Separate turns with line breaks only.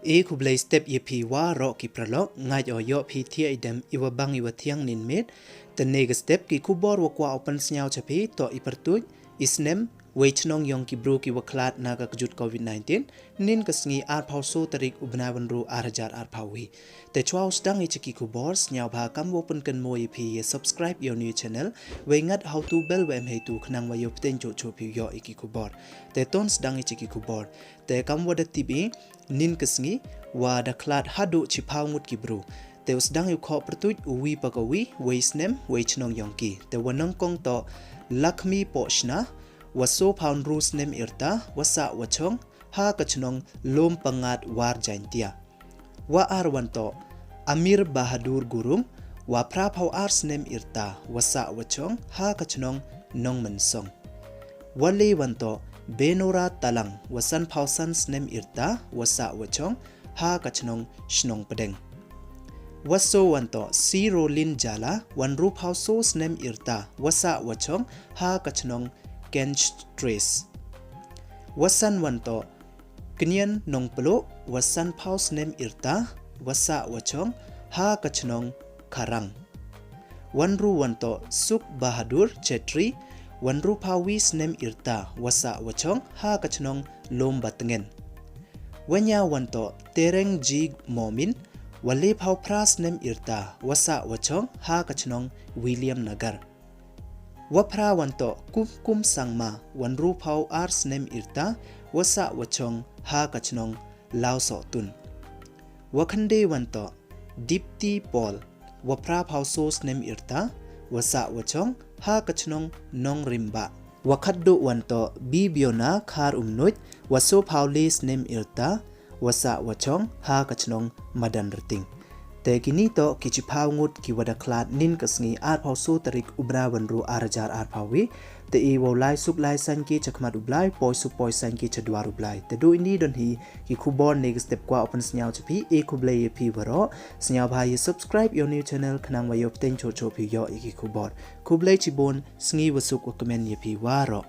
kublai step ye pi wa ro ki pralok ngai o yo pi thia idem iwa bang iwa thiang nin met the neg step ki kubor wa kwa open snyao chapi to i Pyrtuid snem we chnong yong ki bru ki wa klat na ka kjut covid-19 nin ka sngi ar phau so tarik ubnawan ru arjar ar phawi te chwaw stang i chiki kubor snyao bha kam open kan mo ye pi ye subscribe your new channel we ngat how to bell wem he tu khnang wa yo pten cho cho pi yo iki kubor te ton stang i chiki kubor te kam wa da tibi nin kesngi wa da klat hadu chi phau ngut ki bru te usdang yu kho Pyrtuid uwi pakawi we snem we chnong yongki te wanang kong to lakmi pochna waso phau ru snem irta wasa wachong ha ka chnong lom pangat war jaintia wa arwan to Amir Bahadur Gurung wa pra phau ar snem irta wasa wachong ha ka chnong nong mensong wale wanto Benora talang wasan pausan snem irta wasa wachong ha kachnong shnong pedeng waso wanto si rolin jala wan ru pauso snem irta wasa wachong ha kachnong kench trace wasan wanto knyan nong pelo wasan paus snem irta wasa wachong ha kachnong karang wan ru wanto Suk Bahadur Chetri wan ru pawi snem irta wasa wachong ha kachnong lom batengen wanya wanto tereng jig momin wale pau pra snem irta wasa wachong ha kachnong William Nagar wapra wanto kum sangma wan ru pau ar snem irta wasa wachong ha kachnong lauso tun wakhande wanto Dipti Paul wapra pau so snem irta wasa wachong ha kachnong nong rimba wakaddo wanto bibiona khar umnoit waso pauli snem irta wasa wachong ha kachnong madan rating te kini to kichi phau ngut ki wada klat nin kasngi ar phau so tarik ubra wanru arjar ar phawi te I wo lai suk lai san ki chakmat ublai poi su poi san ki chadwar ublai te do ini don hi ki khubor neg step kwa open snyao chapi kublai ye pi baro snyao bha ye subscribe your new channel khnang wa yop ten cho cho pi yo ki khubor kublai chibon sngi wasuk wa comment ye pi waro